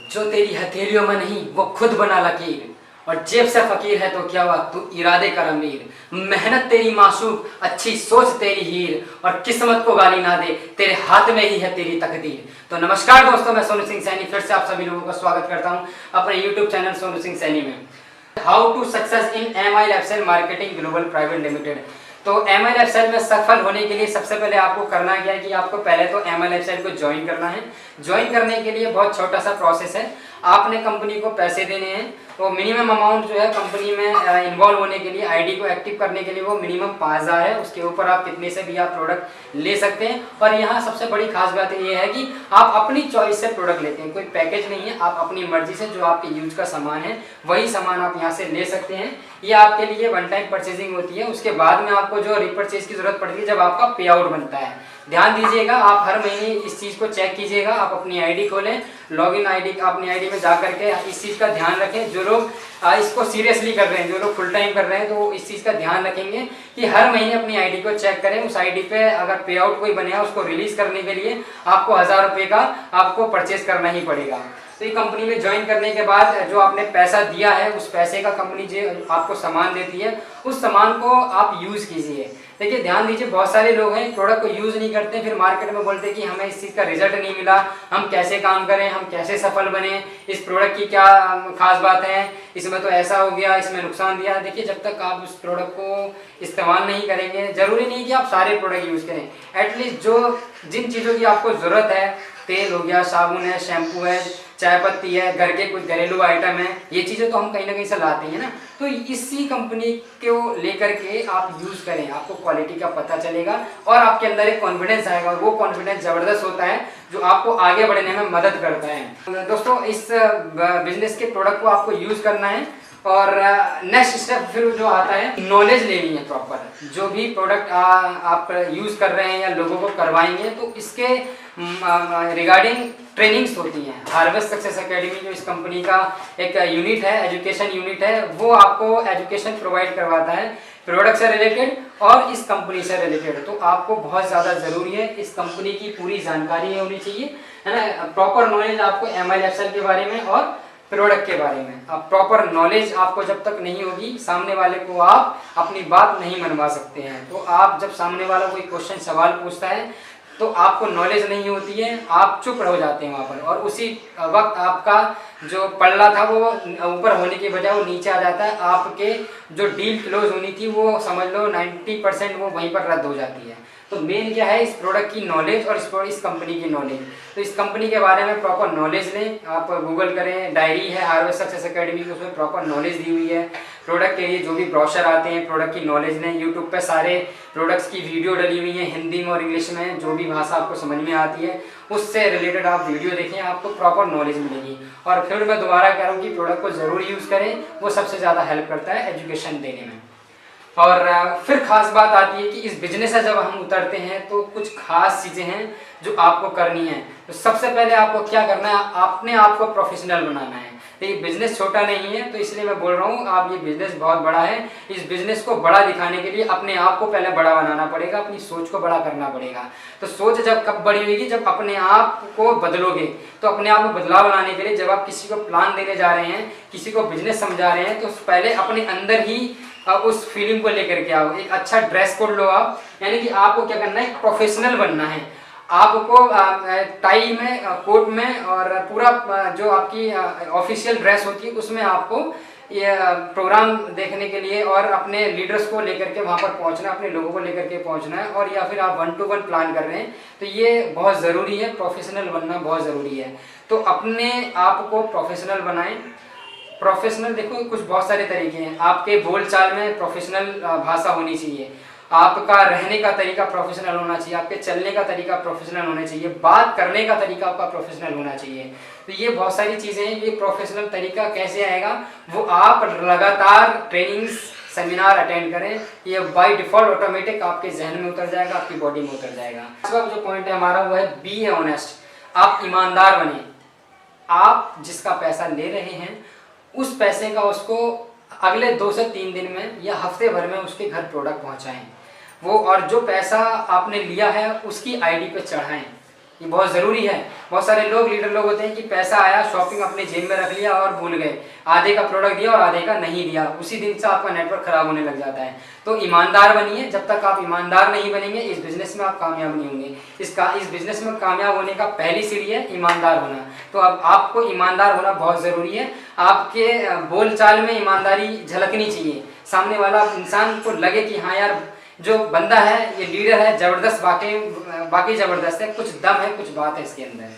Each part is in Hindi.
जो तेरी हथेलियों में नहीं वो खुद बना लकीर, और जेब से फकीर है तो क्या हुआ तू इरादे कर अमीर। मेहनत तेरी मासूक, अच्छी सोच तेरी हीर, और किस्मत को गाली ना दे, तेरे हाथ में ही है तेरी तकदीर। तो नमस्कार दोस्तों, मैं सोनू सिंह सैनी फिर से आप सभी लोगों का स्वागत करता हूं अपने YouTube चैनल सोनू सिंह सैनी में। How to success in MI lifestyle marketing global private limited. तो MI लाइफस्टाइल में सफल होने के लिए सबसे पहले आपको करना क्या है कि आपको पहले तो MI लाइफस्टाइल को ज्वाइन करना है। ज्वाइन करने के लिए बहुत छोटा सा प्रोसेस है। आपने कंपनी को पैसे देने हैं, तो मिनिमम अमाउंट जो है कंपनी में इन्वॉल्व होने के लिए, आईडी को एक्टिव करने के लिए वो मिनिमम 5000 है। उसके ऊपर आप कितने से भी आप प्रोडक्ट ले सकते हैं। और यहाँ सबसे बड़ी खास बात ये है कि आप अपनी चॉइस से प्रोडक्ट लेते हैं, कोई पैकेज नहीं है। आप अपनी मर्जी से जो आपके यूज का सामान है वही सामान आप यहाँ से ले सकते हैं। ये आपके लिए वन टाइम परचेजिंग होती है। उसके बाद में आपको जो रिपर्चेज की जरूरत पड़ती है जब आपका पे आउट बनता है। ध्यान दीजिएगा, आप हर महीने इस चीज़ को चेक कीजिएगा। आप अपनी आईडी खोलें, लॉगिन आईडी अपनी आईडी में जा करके इस चीज़ का ध्यान रखें। जो लोग इसको सीरियसली कर रहे हैं, जो लोग फुल टाइम कर रहे हैं, तो इस चीज़ का ध्यान रखेंगे कि हर महीने अपनी आईडी को चेक करें। उस आईडी पे अगर पे आउट कोई बने उसको रिलीज करने के लिए आपको 1000 रुपये का आपको परचेज करना ही पड़ेगा। तो ये कंपनी में ज्वाइन करने के बाद जो आपने पैसा दिया है, उस पैसे का कंपनी जो आपको सामान देती है, उस सामान को आप यूज़ कीजिए। देखिए, ध्यान दीजिए, बहुत सारे लोग हैं प्रोडक्ट को यूज़ नहीं करते, फिर मार्केट में बोलते हैं कि हमें इस चीज़ का रिजल्ट नहीं मिला, हम कैसे काम करें, हम कैसे सफल बने, इस प्रोडक्ट की क्या खास बात है, इसमें तो ऐसा हो गया, इसमें नुकसान दिया। देखिए, जब तक आप उस प्रोडक्ट को इस्तेमाल नहीं करेंगे, जरूरी नहीं कि आप सारे प्रोडक्ट यूज़ करें, एटलीस्ट जिन चीज़ों की आपको ज़रूरत है, तेल हो गया, साबुन है, शैम्पू है, चाय पत्ती है, घर के कुछ घरेलू आइटम है, ये चीज़ें तो हम कहीं ना कहीं से लाते हैं ना। तो इसी कंपनी को लेकर के आप यूज़ करें, आपको क्वालिटी का पता चलेगा और आपके अंदर एक कॉन्फिडेंस आएगा। और वो कॉन्फिडेंस ज़बरदस्त होता है जो आपको आगे बढ़ने में मदद करता है। दोस्तों, इस बिजनेस के प्रोडक्ट को आपको यूज़ करना है। और नेक्स्ट स्टेप फिर जो आता है, नॉलेज लेनी है प्रॉपर। जो भी प्रोडक्ट आप यूज़ कर रहे हैं या लोगों को करवाएंगे, तो इसके रिगार्डिंग ट्रेनिंग्स होती हैं। हार्वेस्ट सक्सेस एकेडमी जो इस कंपनी का एक यूनिट है, एजुकेशन यूनिट है, वो आपको एजुकेशन प्रोवाइड करवाता है प्रोडक्ट से रिलेटेड और इस कंपनी से रिलेटेड। तो आपको बहुत ज़्यादा ज़रूरी है इस कंपनी की पूरी जानकारी होनी चाहिए, है ना। प्रॉपर नॉलेज आपको MI लाइफस्टाइल के बारे में और प्रोडक्ट के बारे में। अब प्रॉपर नॉलेज आपको जब तक नहीं होगी, सामने वाले को आप अपनी बात नहीं मनवा सकते हैं। तो आप जब सामने वाला कोई क्वेश्चन सवाल पूछता है तो आपको नॉलेज नहीं होती है, आप चुप रह जाते हैं वहाँ पर, और उसी वक्त आपका जो पल्ला था वो ऊपर होने के बजाय वो नीचे आ जाता है। आपके जो डील क्लोज होनी थी वो समझ लो 90% वो वहीं पर रद्द हो जाती है। तो मेन क्या है, इस प्रोडक्ट की नॉलेज और इस कंपनी की नॉलेज। तो इस कंपनी के बारे में प्रॉपर नॉलेज लें। आप गूगल करें, डायरी है हार्वेस्ट सक्सेस एकेडमी की, उसमें प्रॉपर नॉलेज दी हुई है। प्रोडक्ट के लिए जो भी ब्रोशर आते हैं, प्रोडक्ट की नॉलेज लें। यूट्यूब पे सारे प्रोडक्ट्स की वीडियो डली हुई है, हिंदी में और इंग्लिश में, जो भी भाषा आपको समझ में आती है उससे रिलेटेड आप वीडियो देखें, आपको प्रॉपर नॉलेज मिलेगी। और फिर मैं दोबारा कह रहा हूँ कि प्रोडक्ट को ज़रूर यूज़ करें, वो सबसे ज़्यादा हेल्प करता है एजुकेशन देने में। और फिर खास बात आती है कि इस बिजनेस से जब हम उतरते हैं तो कुछ खास चीज़ें हैं जो आपको करनी है। तो सबसे पहले आपको क्या करना है, अपने आप को प्रोफेशनल बनाना है। तो ये बिजनेस छोटा नहीं है, तो इसलिए मैं बोल रहा हूँ, आप ये बिजनेस बहुत बड़ा है। इस बिजनेस को बड़ा दिखाने के लिए अपने आप को पहले बड़ा बनाना पड़ेगा, अपनी सोच को बड़ा करना पड़ेगा। तो सोच जब कब बड़ी होगी, जब अपने आप को बदलोगे। तो अपने आप में बदलाव लाने के लिए जब आप किसी को प्लान देने जा रहे हैं, किसी को बिजनेस समझा रहे हैं, तो पहले अपने अंदर ही उस फीलिंग को लेकर के आओ। एक अच्छा ड्रेस कोड लो आप, यानी कि आपको क्या करना है, प्रोफेशनल बनना है। आपको टाई में, कोट में और पूरा जो आपकी ऑफिशियल ड्रेस होती है उसमें आपको ये प्रोग्राम देखने के लिए और अपने लीडर्स को लेकर के वहाँ पर पहुँचना है, अपने लोगों को लेकर के पहुँचना है। और या फिर आप 1-to-1 प्लान कर रहे हैं, तो ये बहुत ज़रूरी है, प्रोफेशनल बनना बहुत ज़रूरी है। तो अपने आप को प्रोफेशनल बनाएं। प्रोफेशनल देखो, कुछ बहुत सारे तरीके हैं। आपके बोलचाल में प्रोफेशनल भाषा होनी चाहिए, आपका रहने का तरीका प्रोफेशनल होना चाहिए, आपके चलने का तरीका प्रोफेशनल होना चाहिए, बात करने का तरीका आपका प्रोफेशनल होना चाहिए। तो ये बहुत सारी चीज़ें हैं। ये प्रोफेशनल तरीका कैसे आएगा, वो आप लगातार ट्रेनिंग्स सेमिनार अटेंड करें, ये बाय डिफॉल्ट ऑटोमेटिक आपके जहन में उतर जाएगा, आपकी बॉडी में उतर जाएगा। दूसरा जो पॉइंट है हमारा वो है बी ऑनेस्ट। आप ईमानदार बने। आप जिसका पैसा ले रहे हैं उस पैसे का उसको अगले 2 से 3 दिन में या हफ्ते भर में उसके घर प्रोडक्ट पहुंचाएं वो, और जो पैसा आपने लिया है उसकी आईडी पे चढ़ाएं। ये बहुत ज़रूरी है। बहुत सारे लोग लीडर लोग होते हैं कि पैसा आया, शॉपिंग अपने जेब में रख लिया और भूल गए, आधे का प्रोडक्ट दिया और आधे का नहीं दिया, उसी दिन से आपका नेटवर्क खराब होने लग जाता है। तो ईमानदार बनिए, जब तक आप ईमानदार नहीं बनेंगे इस बिजनेस में आप कामयाब नहीं होंगे। इस बिजनेस में कामयाब होने का पहली सीढ़ी है ईमानदार होना। तो अब आपको ईमानदार होना बहुत ज़रूरी है। आपके बोलचाल में ईमानदारी झलकनी चाहिए, सामने वाला इंसान को लगे कि हाँ यार जो बंदा है ये लीडर है, जबरदस्त, बाकी जबरदस्त है, कुछ दम है, कुछ बात है इसके अंदर।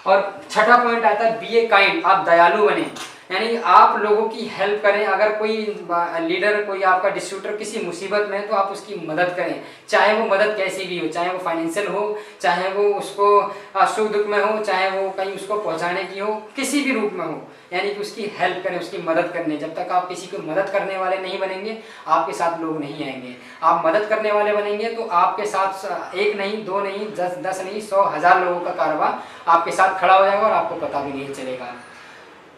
और छठा पॉइंट आता है बी ए काइंड, आप दयालु बने, यानी आप लोगों की हेल्प करें। अगर कोई लीडर, कोई आपका डिस्ट्रीब्यूटर किसी मुसीबत में है तो आप उसकी मदद करें, चाहे वो मदद कैसी भी हो, चाहे वो फाइनेंशियल हो, चाहे वो उसको सुख दुख में हो, चाहे वो कहीं उसको पहुंचाने की हो, किसी भी रूप में हो, यानी कि उसकी हेल्प करें, उसकी मदद करने। जब तक आप किसी को मदद करने वाले नहीं बनेंगे आपके साथ लोग नहीं आएंगे। आप मदद करने वाले बनेंगे तो आपके साथ एक नहीं, दो नहीं, 10 नहीं, 100 1000 लोगों का कारवां आपके साथ खड़ा हो जाएगा और आपको पता भी नहीं चलेगा।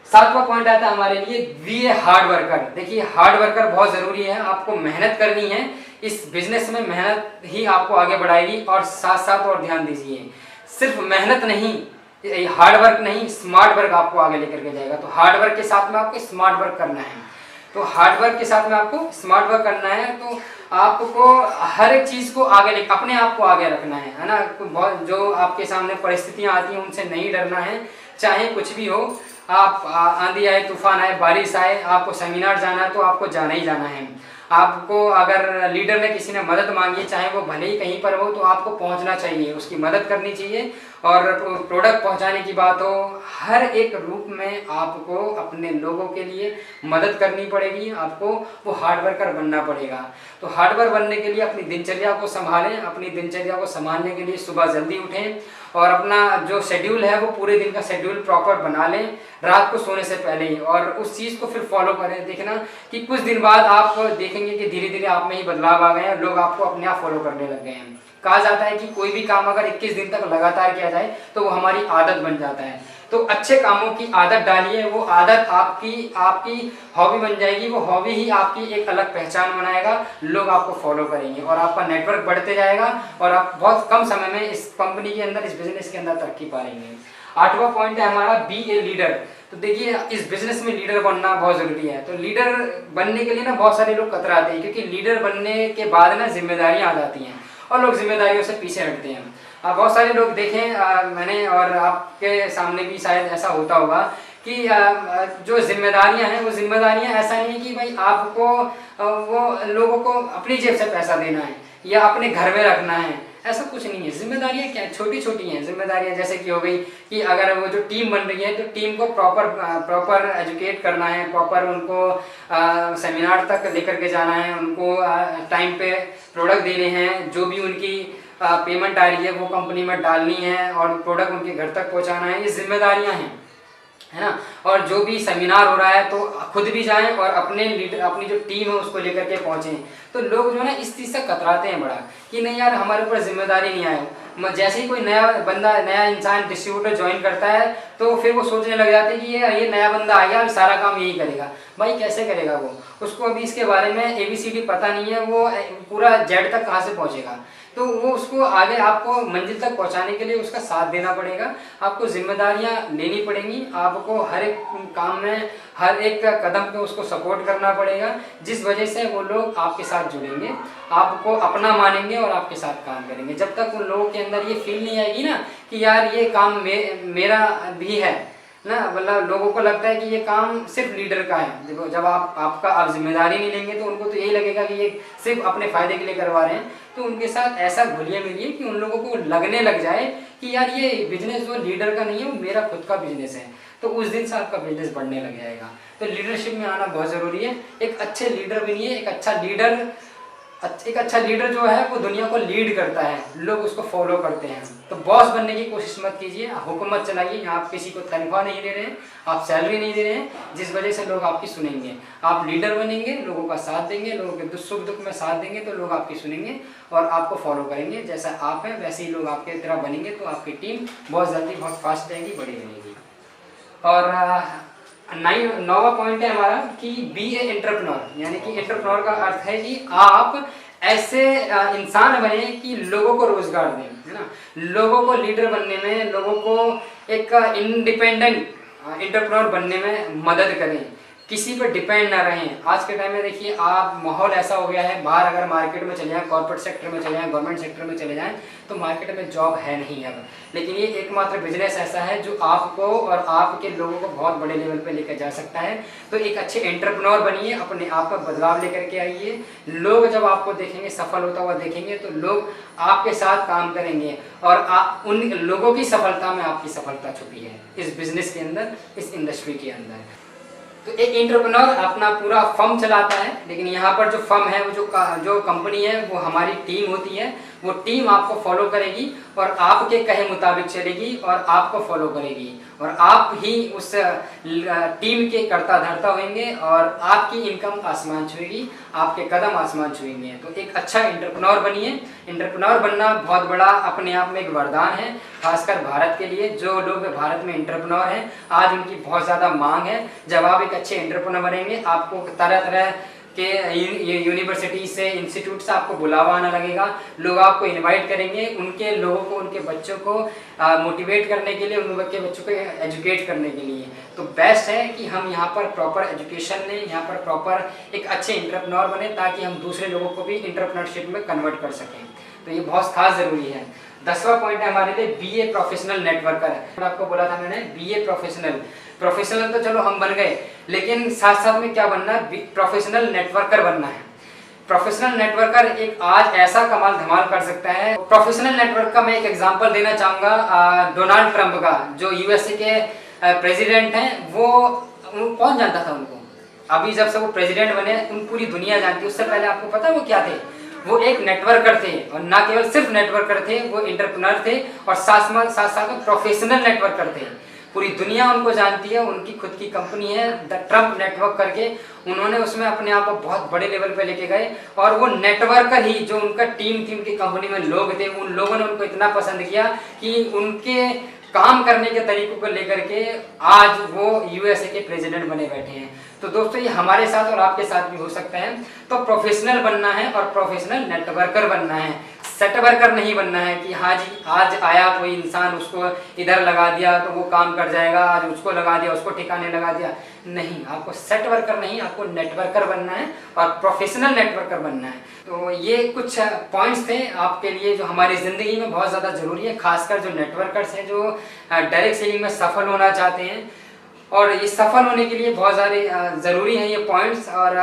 सातवां पॉइंट आता है हमारे लिए बी ए हार्ड वर्कर। देखिए हार्ड वर्कर बहुत ज़रूरी है, आपको मेहनत करनी है। इस बिजनेस में मेहनत ही आपको आगे बढ़ाएगी। और साथ साथ और ध्यान दीजिए, सिर्फ मेहनत नहीं, हार्ड वर्क नहीं, स्मार्ट वर्क आपको आगे लेकर के जाएगा। तो हार्ड वर्क के साथ में आपको स्मार्ट वर्क करना है। तो हार्ड वर्क के साथ में आपको स्मार्ट वर्क करना है। तो आपको हर एक चीज़ को आगे अपने आप को आगे रखना है ना। बहुत जो आपके सामने परिस्थितियाँ आती हैं उनसे नहीं डरना है, चाहे कुछ भी हो। आप आंधी आए, तूफान आए, बारिश आए, आपको सेमिनार जाना है तो आपको जाना ही जाना है। आपको अगर लीडर ने किसी ने मदद मांगी, चाहे वो भले ही कहीं पर हो, तो आपको पहुंचना चाहिए, उसकी मदद करनी चाहिए। और प्रोडक्ट पहुंचाने की बात हो, हर एक रूप में आपको अपने लोगों के लिए मदद करनी पड़ेगी, आपको वो हार्ड वर्कर बनना पड़ेगा। तो हार्ड वर्क बनने के लिए अपनी दिनचर्या को संभालें। अपनी दिनचर्या को संभालने के लिए सुबह जल्दी उठें और अपना जो शेड्यूल है वो पूरे दिन का शेड्यूल प्रॉपर बना लें रात को सोने से पहले ही, और उस चीज़ को फिर फॉलो करें। देखना कि कुछ दिन बाद आप देखेंगे कि धीरे धीरे आप में ही बदलाव आ गए हैं, लोग आपको अपने आप फॉलो करने लग गए हैं। कहा जाता है कि कोई भी काम अगर 21 दिन तक लगातार किया जाए तो वो हमारी आदत बन जाता है। तो अच्छे कामों की आदत डालिए, वो आदत आपकी हॉबी बन जाएगी। वो हॉबी ही आपकी एक अलग पहचान बनाएगा, लोग आपको फॉलो करेंगे और आपका नेटवर्क बढ़ते जाएगा और आप बहुत कम समय में इस कंपनी के अंदर, इस बिजनेस के अंदर तरक्की पा लेंगे। आठवां पॉइंट है हमारा बी ए लीडर। तो देखिए इस बिजनेस में लीडर बनना बहुत ज़रूरी है। तो लीडर बनने के लिए ना बहुत सारे लोग कतराते हैं, क्योंकि लीडर बनने के बाद ना जिम्मेदारियाँ आ जाती हैं और लोग जिम्मेदारियों से पीछे हटते हैं। बहुत सारे लोग देखें मैंने, और आपके सामने भी शायद ऐसा होता होगा कि जो जिम्मेदारियां हैं वो जिम्मेदारियां ऐसा नहीं है कि भाई आपको वो लोगों को अपनी जेब से पैसा देना है या अपने घर में रखना है, ऐसा कुछ नहीं है। जिम्मेदारियां क्या छोटी छोटी हैं जिम्मेदारियां, जैसे कि हो गई कि अगर वो जो टीम बन रही है तो टीम को प्रॉपर एजुकेट करना है, प्रॉपर उनको सेमिनार तक लेकर के जाना है, उनको टाइम पे प्रोडक्ट देने हैं, जो भी उनकी पेमेंट आ रही है वो कंपनी में डालनी है और प्रोडक्ट उनके घर तक पहुंचाना है। ये जिम्मेदारियां हैं, है ना। और जो भी सेमिनार हो रहा है तो खुद भी जाएं और अपने लीडर, अपनी जो टीम है उसको लेकर के पहुंचें। तो लोग जो है ना इस चीज़ से कतराते हैं बड़ा कि नहीं यार हमारे ऊपर जिम्मेदारी नहीं आए। जैसे ही कोई नया बंदा, नया इंसान डिस्ट्रीब्यूटर ज्वाइन करता है तो फिर वो सोचने लग जाते हैं कि ये नया बंदा आ गया, सारा काम यही करेगा। भाई कैसे करेगा वो, उसको अभी इसके बारे में ABCD पता नहीं है, वो पूरा जेड तक कहाँ से पहुँचेगा। तो वो उसको आगे आपको मंजिल तक पहुंचाने के लिए उसका साथ देना पड़ेगा, आपको जिम्मेदारियां लेनी पड़ेंगी, आपको हर एक काम में हर एक कदम पे उसको सपोर्ट करना पड़ेगा, जिस वजह से वो लोग आपके साथ जुड़ेंगे, आपको अपना मानेंगे और आपके साथ काम करेंगे। जब तक उन लोगों के अंदर ये फील नहीं आएगी ना कि यार ये काम मेरा भी है ना, मतलब लोगों को लगता है कि ये काम सिर्फ लीडर का है। देखो जब आप जिम्मेदारी नहीं लेंगे तो उनको तो यही लगेगा कि ये सिर्फ अपने फायदे के लिए करवा रहे हैं। तो उनके साथ ऐसा घुलिए मिलिए कि उन लोगों को लगने लग जाए कि यार ये बिजनेस जो लीडर का नहीं है वो मेरा खुद का बिजनेस है। तो उस दिन से आपका बिजनेस बढ़ने लग जाएगा। तो लीडरशिप में आना बहुत ज़रूरी है। एक अच्छे लीडर बनिए। एक अच्छा लीडर जो है वो दुनिया को लीड करता है, लोग उसको फॉलो करते हैं। तो बॉस बनने की कोशिश मत कीजिए, हुकूमत चलाइए। आप किसी को तनख्वाह नहीं दे रहे हैं, आप सैलरी नहीं दे रहे हैं, जिस वजह से लोग आपकी सुनेंगे। आप लीडर बनेंगे, लोगों का साथ देंगे, लोगों के सुख दुख में साथ देंगे तो लोग आपकी सुनेंगे और आपको फॉलो करेंगे। जैसा आप हैं वैसे ही लोग आपके तरह बनेंगे तो आपकी टीम बहुत जल्दी, बहुत फास्ट जाएगी, बड़ी बनेगी। और 9वां पॉइंट है हमारा कि बी ए एंटरप्रेन्योर, यानी कि एंटरप्रेन्योर का अर्थ है कि आप ऐसे इंसान बने कि लोगों को रोजगार दें, है ना, लोगों को लीडर बनने में, लोगों को एक इंडिपेंडेंट एंटरप्रेन्योर बनने में मदद करें, किसी पर डिपेंड ना रहें। आज के टाइम में देखिए आप, माहौल ऐसा हो गया है, बाहर अगर मार्केट में चले जाएं, कॉर्पोरेट सेक्टर में चले जाएं, गवर्नमेंट सेक्टर में चले जाएं, तो मार्केट में जॉब है नहीं अब। लेकिन ये एकमात्र बिजनेस ऐसा है जो आपको और आपके लोगों को बहुत बड़े लेवल पे लेकर जा सकता है। तो एक अच्छे एंटरप्रेन्योर बनिए, अपने आप में बदलाव लेकर के आइए। लोग जब आपको देखेंगे, सफल होता हुआ देखेंगे, तो लोग आपके साथ काम करेंगे और उन लोगों की सफलता में आपकी सफलता छुपी है, इस बिजनेस के अंदर, इस इंडस्ट्री के अंदर। तो एक एंटरप्रेन्योर अपना पूरा फर्म चलाता है, लेकिन यहाँ पर जो फर्म है, वो जो कंपनी है, वो हमारी टीम होती है। वो टीम आपको फॉलो करेगी और आपके कहे मुताबिक चलेगी और आपको फॉलो करेगी, और आप ही उस टीम के कर्ता धर्ता होंगे और आपकी इनकम आसमान छुएगी, आपके कदम आसमान छुएंगे। तो एक अच्छा एंटरप्रेन्योर बनिए। एंटरप्रेन्योर बनना बहुत बड़ा अपने आप में एक वरदान है, खासकर भारत के लिए। जो लोग भारत में एंटरप्रेन्योर हैं, आज उनकी बहुत ज़्यादा मांग है। जब आप एक अच्छे एंटरप्रेन्योर बनेंगे, आपको तरह तरह के यूनिवर्सिटी से, इंस्टीट्यूट से आपको बुलावा आने लगेगा, लोग आपको इनवाइट करेंगे, उनके लोगों को, उनके बच्चों को मोटिवेट करने के लिए, उनके बच्चों को एजुकेट करने के लिए। तो बेस्ट है कि हम यहाँ पर प्रॉपर एजुकेशन लें, यहाँ पर प्रॉपर एक अच्छे एंटरप्रेन्योर बने, ताकि हम दूसरे लोगों को भी एंटरप्रेन्योरशिप में कन्वर्ट कर सकें। तो ये बहुत खास ज़रूरी है। 10वां पॉइंट है हमारे लिए बीए प्रोफेशनल नेटवर्कर। आपको बोला था मैंने बीए प्रोफेशनल तो चलो हम बन गए, लेकिन साथ साथ में क्या बनना है, प्रोफेशनल नेटवर्कर बनना है। प्रोफेशनल नेटवर्कर एक आज ऐसा कमाल धमाल कर सकता है। प्रोफेशनल नेटवर्क का मैं एक एग्जांपल देना चाहूँगा, डोनाल्ड ट्रंप का, जो यूएसए के प्रेसिडेंट हैं। वो कौन जानता था उनको? अभी जब से वो प्रेसिडेंट बने, उन पूरी दुनिया जानती है। उससे पहले आपको पता है वो क्या थे? वो एक नेटवर्कर थे, और ना केवल सिर्फ नेटवर्कर थे, वो एंटरप्रेन्योर थे और साथ साथ में प्रोफेशनल नेटवर्कर थे। पूरी दुनिया उनको जानती है, उनकी खुद की कंपनी है द ट्रंप नेटवर्क करके। उन्होंने उसमें अपने आप को बहुत बड़े लेवल पे लेके गए, और वो नेटवर्कर ही, जो उनका टीम थी, उनकी कंपनी में लोग थे, उन लोगों ने उनको इतना पसंद किया कि उनके काम करने के तरीकों को लेकर के आज वो यूएसए के प्रेसिडेंट बने बैठे हैं। तो दोस्तों, ये हमारे साथ और आपके साथ भी हो सकता है। तो प्रोफेशनल बनना है और प्रोफेशनल नेटवर्कर बनना है, सेट वर्कर नहीं बनना है कि हाँ जी आज आया कोई इंसान, उसको इधर लगा दिया तो वो काम कर जाएगा, आज उसको लगा दिया, उसको ठिकाने लगा दिया। नहीं, आपको सेट वर्कर नहीं, आपको नेटवर्कर बनना है और प्रोफेशनल नेटवर्कर बनना है। तो ये कुछ पॉइंट्स थे आपके लिए जो हमारी ज़िंदगी में बहुत ज़्यादा ज़रूरी है, खासकर जो नेटवर्कर्स हैं, जो डायरेक्ट सेलिंग में सफल होना चाहते हैं। और ये सफल होने के लिए बहुत सारे ज़रूरी हैं ये पॉइंट्स। और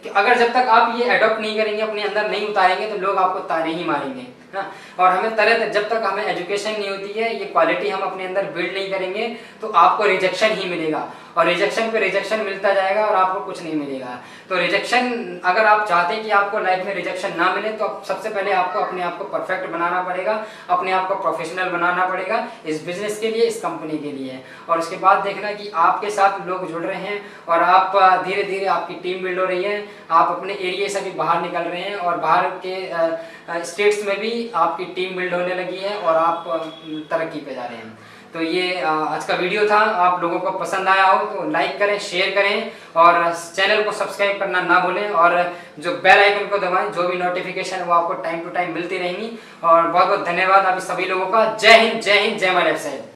अगर जब तक आप ये अडॉप्ट नहीं करेंगे, अपने अंदर नहीं उतारेंगे, तो लोग आपको ताने ही मारेंगे। हाँ, और हमें जब तक हमें एजुकेशन नहीं होती है, ये क्वालिटी हम अपने अंदर बिल्ड नहीं करेंगे, तो आपको रिजेक्शन ही मिलेगा, और रिजेक्शन पे रिजेक्शन मिलता जाएगा और आपको कुछ नहीं मिलेगा। तो रिजेक्शन, अगर आप चाहते हैं कि आपको लाइफ में रिजेक्शन ना मिले, तो सबसे पहले आपको अपने आप को परफेक्ट बनाना पड़ेगा, अपने आप को प्रोफेशनल बनाना पड़ेगा, इस बिजनेस के लिए, इस कंपनी के लिए। और उसके बाद देखना कि आपके साथ लोग जुड़ रहे हैं और आप धीरे धीरे आपकी टीम बिल्ड हो रही है, आप अपने एरिया से भी बाहर निकल रहे हैं और बाहर के स्टेट्स में भी आपकी टीम बिल्ड होने लगी है और आप तरक्की पे जा रहे हैं। तो ये आज का वीडियो था। आप लोगों को पसंद आया हो तो लाइक करें, शेयर करें और चैनल को सब्सक्राइब करना ना भूलें, और जो बेल आइकन को दबाएं, जो भी नोटिफिकेशन वो आपको टाइम टू टाइम मिलती रहेंगी। और बहुत बहुत धन्यवाद आप सभी लोगों का। जय हिंद, जय हिंद, जय माय लेफ्ट साइड।